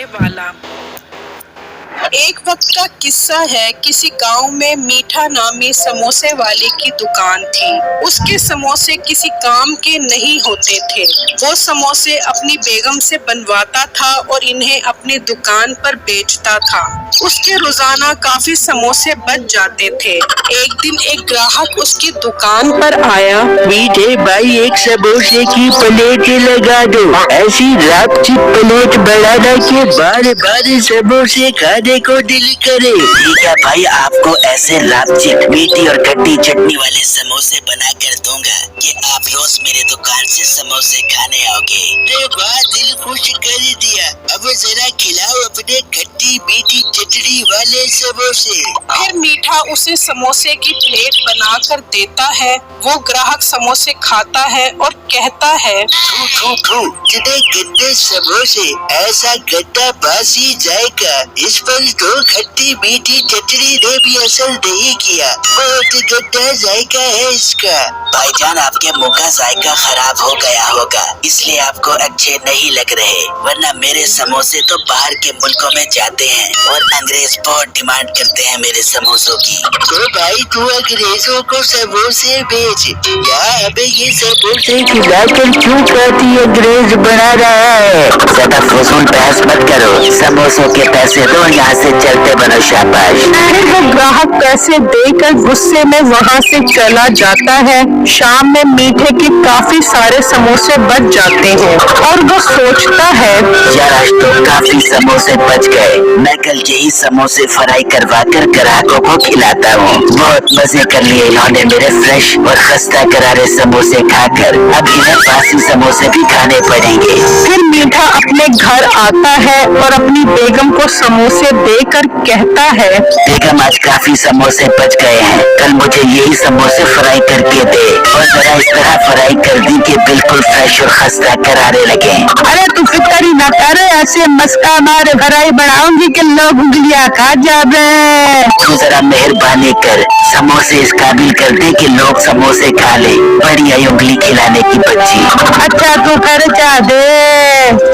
समोसे वाला। एक वक्त का किस्सा है। किसी गांव में मीठा नामी समोसे वाले की दुकान थी। उसके समोसे किसी काम के नहीं होते थे। वो समोसे अपनी बेगम से बनवाता था और इन्हें अपनी दुकान पर बेचता था। उसके रोजाना काफी समोसे बच जाते थे। एक दिन एक ग्राहक उसकी दुकान पर आया। मीठे भाई, एक समोसे की प्लेट लगा दो। ऐसी लापची प्लेट बढ़ाना के बार बार समोसे खाने को दिल करे। ठीक है भाई, आपको ऐसे लापची मीठी और खट्टी चटनी वाले समोसे बना कर दूंगा कि आप रोज मेरे दुकान से समोसे खाने आओगे। अरे वाह, दिल खुश कर दिया। अब जरा खिलाओ अपने खट्टी मीठी चटनी वाले समोसे। फिर मीठा उसे समोसे की प्लेट बना कर देता है। वो ग्राहक समोसे खाता है और कहता है, थू थू थू, कितने गंदे समोसे, ऐसा गंदा बासी जाएगा। इस पर तो खट्टी मीठी चटनी ने भी असर नहीं किया। बहुत गंदा जायका है इसका। भाईजान, आपके मुंह का जायका खराब हो गया होगा, इसलिए आपको अच्छे नहीं लग रहे। वरना मेरे समोसे तो बाहर के मुल्कों में जाते हैं और अंग्रेज बहुत डिमांड करते हैं मेरे समोसों की। तो भाई तू अंग्रेजों को समोसे बेच या हमें ये समोसे खिलाकर क्यों कहती अंग्रेज बना रहा है? ज्यादा फजूल बहस मत करो। समोसों के पैसे दो, यहाँ से चलते बनो, शाबाश। फिर वो ग्राहक पैसे देकर गुस्से में वहाँ से चला जाता है। शाम में मीठे के काफी सारे समोसे बच जाते हैं और वो सोचता है, यार आज तो काफी समोसे बच गए। मैं कल यही समोसे फ्राई करवा कर ग्राहकों को खिलाता हूँ। बहुत मजे कर लिए इन्होंने मेरे फ्रेश और खस्ता करारे समोसे खाकर। अब इन्हें बासी समोसे भी खाने पड़ेंगे। फिर मीठा अपने घर आता है और अपनी बेगम को समोसे देकर कहता है, बेगम आज काफी समोसे बच गए हैं, कल मुझे यही समोसे फ्राई करके दे और जरा इस तरह फ्राई कर दी कि बिल्कुल फ्रेश और खस्ता करारे लगे। अरे तू फिक्र ही ना कर, ऐसे मस्का मार फ्राई बनाऊंगी कि लोग उंगलियां खा जावे। तू जरा मेहरबानी कर, समोसे इस काबिल कर दे कि लोग समोसे खा ले। बढ़िया उंगली खिलाने की बच्ची। अच्छा तू खर्चा दे।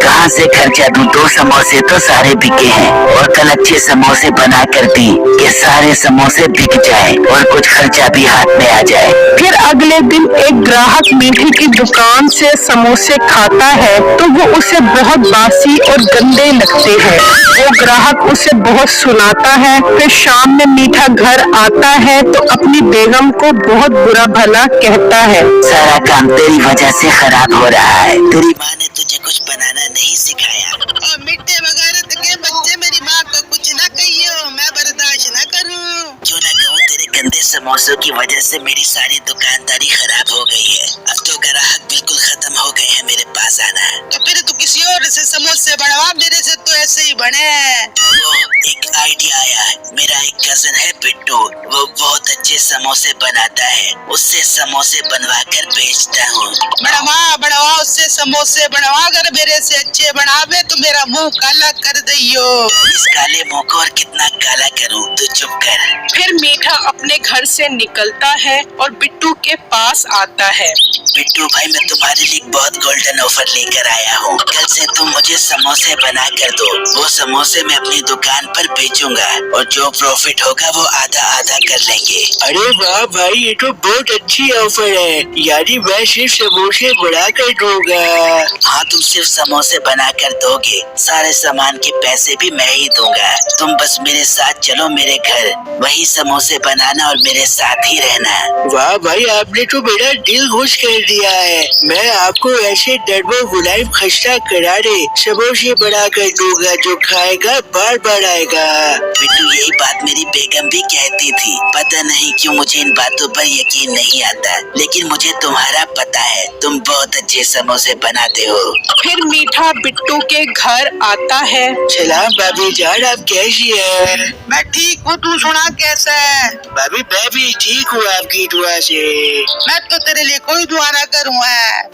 कहाँ से खर्चा दूं? 2 समोसे तो सारे बिके हैं और कल अच्छे समोसे बना कर दी कि सारे समोसे बिक जाए और कुछ खर्चा भी हाथ में आ जाए। फिर अगले दिन एक ग्राहक मीठी की दुकान से समोसे खाता है तो वो उसे बहुत बासी और गंदे लगते हैं। वो ग्राहक उसे बहुत सुनाता है। फिर शाम में मीठा घर आता है तो अपनी बेगम को बहुत बुरा भला कहता है, सारा काम तेरी वजह से खराब हो रहा है। तेरी माँ ने तुझे कुछ बनाना नहीं सिखाया। और मिट्टे वगैरह के बच्चे मेरी माँ को कुछ न कहियो, मैं बर्दाश्त न करूँ। क्यों न कहूँ, तेरे गंदे समोसों की वजह से मेरी सारी दुकानदारी खराब हो गई है। अब तो ग्राहक बिल्कुल खत्म हो गए हैं मेरे पास आना। तो फिर तू किसी और से समोसे बनवा, मेरे से तो ऐसे ही बने। एक आइडिया आया है। मेरा एक कजन है बिट्टू, वो बहुत अच्छे समोसे बनाता है। उससे समोसे बनवा कर बेचता हूँ। बनवा उससे समोसे बनवा, अगर मेरे से अच्छे बनावे तो मेरा मुंह काला कर दियो। इस काले मुंह को और कितना काला करूँ, तू चुप कर। फिर मीठा अपने घर से निकलता है और बिट्टू के पास आता है। बिट्टू भाई, मैं तुम्हारे लिए बहुत गोल्डन ऑफर लेकर आया हूँ। कल से तुम मुझे समोसे बना कर दो। वो समोसे मैं अपनी दुकान पर बेचूंगा और जो प्रॉफिट होगा वो आधा आधा कर लेंगे। अरे वाह भाई, ये तो बहुत अच्छी ऑफर है। यानी मैं सिर्फ समोसे बना कर दूंगा। हाँ, तुम सिर्फ समोसे बना कर दोगे, सारे सामान के पैसे भी मैं ही दूंगा। तुम बस मेरे साथ चलो मेरे घर, वही समोसे बनाना और मेरे साथ ही रहना। वाह भाई, आपने तो मेरा दिल खुश कर दिया है। मैं आपको ऐसे डरबो गुलाम खस्ता करारे समोसे बना कर दूंगा, जो खाएगा बार बार आएगा। बिट्टू, यही बात मेरी बेगम भी कहती थी। पता नहीं क्यों मुझे इन बातों पर यकीन नहीं आता, लेकिन मुझे तुम्हारा पता है, तुम बहुत अच्छे समोसे बनाते हो। फिर मीठा बिट्टू के घर आता है। सलाम भाभी जान, आप कैसी है? मैं ठीक हूँ, तू सुना कैसा है? भाभी मैं भी ठीक हूँ आपकी दुआ से। मैं तो तेरे लिए कोई दुआ ना करूँ।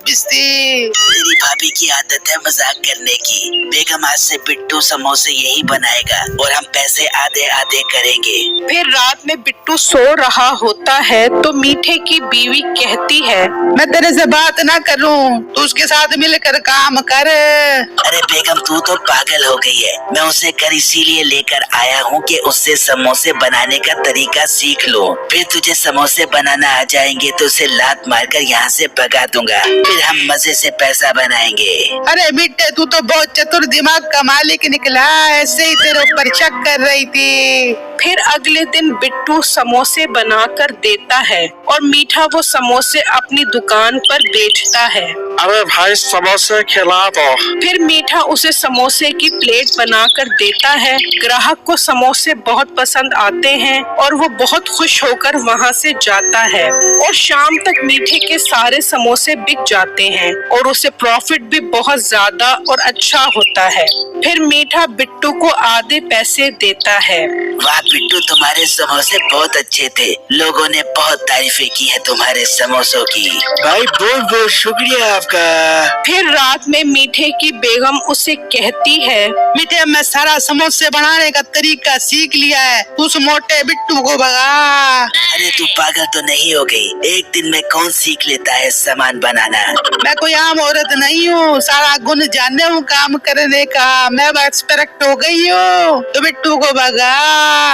मेरी भाभी की आदत है मजाक करने की। बेगम आज से बिट्टू समोसे यही बनाएगा और हम पैसे आधे आधे करेंगे। जाएंगे। फिर रात में बिट्टू सो रहा होता है तो मीठे की बीवी कहती है, मैं तेरे से बात ना करूं, तू उसके साथ मिलकर काम कर। अरे बेगम तू तो पागल हो गई है। मैं उसे घर इसीलिए लेकर आया हूँ कि उससे समोसे बनाने का तरीका सीख लो। फिर तुझे समोसे बनाना आ जाएंगे तो उसे लात मारकर यहाँ से भगा दूंगा। फिर हम मजे से पैसा बनाएंगे। अरे मिट्टे तू तो बहुत चतुर दिमाग का मालिक निकला, ऐसे ही तेरे ऊपर शक कर रही थी। फिर अगले दिन बिट्टू समोसे बनाकर देता है और मीठा वो समोसे अपनी दुकान पर बेचता है। अरे भाई समोसे खिला दो। फिर मीठा उसे समोसे की प्लेट बनाकर देता है। ग्राहक को समोसे बहुत पसंद आते हैं और वो बहुत खुश होकर वहाँ से जाता है और शाम तक मीठे के सारे समोसे बिक जाते हैं और उसे प्रॉफिट भी बहुत ज्यादा और अच्छा होता है। फिर मीठा बिट्टू को आधे पैसे देता है। वाह बिट्टू तुम्हारे समोसे बहुत अच्छे थे। लोगों ने बहुत तारीफें की है तुम्हारे समोसों की। भाई बहुत बहुत शुक्रिया आपका। फिर रात में मीठे की बेगम उसे कहती है, मिट्टे मैं सारा समोसे बनाने का तरीका सीख लिया है, तू उस मोटे बिट्टू को भगा। अरे तू पागल तो नहीं हो गई? एक दिन में कौन सीख लेता है सामान बनाना? मैं कोई आम औरत नहीं हूँ, सारा गुण जाने हूँ काम करने का। मैं एक्सपर्ट हो गई हूँ, तो बिट्टू को भगा।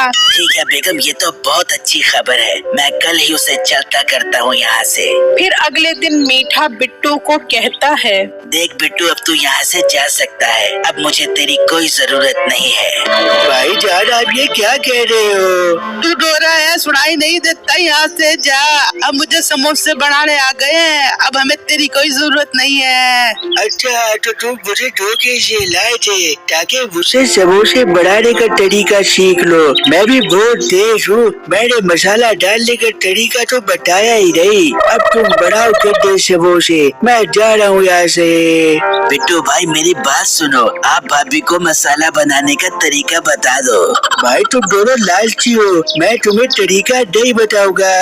ठीक है बेगम ये तो बहुत अच्छी खबर है। मैं कल ही उसे चलता करता हूँ यहाँ से। फिर अगले दिन मीठा बिट्टू को कहता है, देख बिट्टू अब तू यहाँ से जा सकता है। अब मुझे तेरी कोई जरूरत नहीं है। भाई जान आप ये क्या कह रहे हो? तू डो रहा है, सुनाई नहीं देता, यहाँ से जा। अब मुझे समोसे बनाने आ गए हैं, अब हमें तेरी कोई जरूरत नहीं है। अच्छा तो तुम मुझे धोखे से लाए थे ताकि मुझसे समोसे बनाने का तरीका सीख लो। मैं भी बहुत तेज हूँ, मैंने मसाला डालने का तरीका तो बताया ही नहीं। अब तुम बनाओ गंदे समोसे, मैं जा रहा हूँ यहाँ से। बिट्टू भाई मेरी बात सुनो, आप भाभी को मसाला बनाने का तरीका बता दो। भाई तुम दोनों लालची हो, मैं तुम्हें तरीका नहीं बताऊंगा।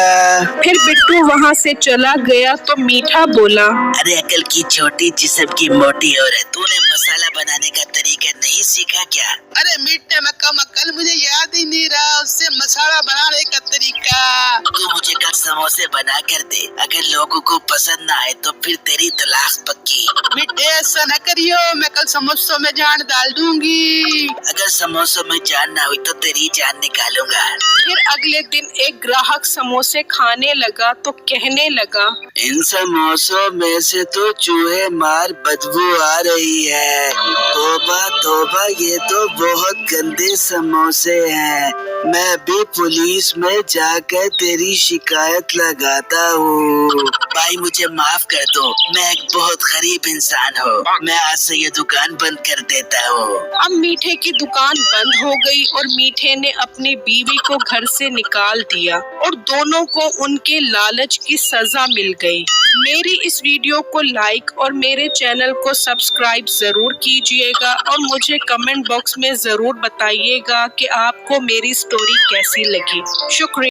फिर बिट्टू वहाँ से चला गया तो मीठा बोला, अरे अकल की छोटी जिस्म की मोटी औरत, तूने मसाला बनाने का तरीका नहीं सीखा क्या? अरे मिट्टे मैं कम अकल, मुझे याद ही नहीं रहा उससे मसाला बनाने का तरीका। तू मुझे कल समोसे बना कर दे। अगर लोगों को पसंद ना आए तो फिर तेरी तलाक पक्की। मिट्टे ऐसा न करियो, मैं कल समोसों में जान डाल दूंगी। अगर समोसों में जान ना हुई तो तेरी जान निकालूंगा। फिर अगले दिन एक ग्राहक समोसे खाने लगा तो कहने लगा, इन समोसों में से तो चूहे मार बदबू आ रही है। तौबा तौबा ये तो बहुत गंदे समोसे हैं। मैं भी पुलिस में जाकर तेरी शिकायत लगाता हूँ। भाई मुझे माफ कर दो, मैं एक बहुत गरीब इंसान हूँ। मैं आज से ये दुकान बंद कर देता हूँ। अब मीठे की दुकान बंद हो गई और मीठे ने अपनी बीवी को घर से निकाल दिया और दोनों को उनके लालच की सजा मिल गई। मेरी इस वीडियो को लाइक और मेरे चैनल को सब्सक्राइब जरूर कीजिएगा और मुझे कमेंट बॉक्स में जरूर बताइएगा कि आपको मेरी स्टोरी कैसी लगी। शुक्रिया।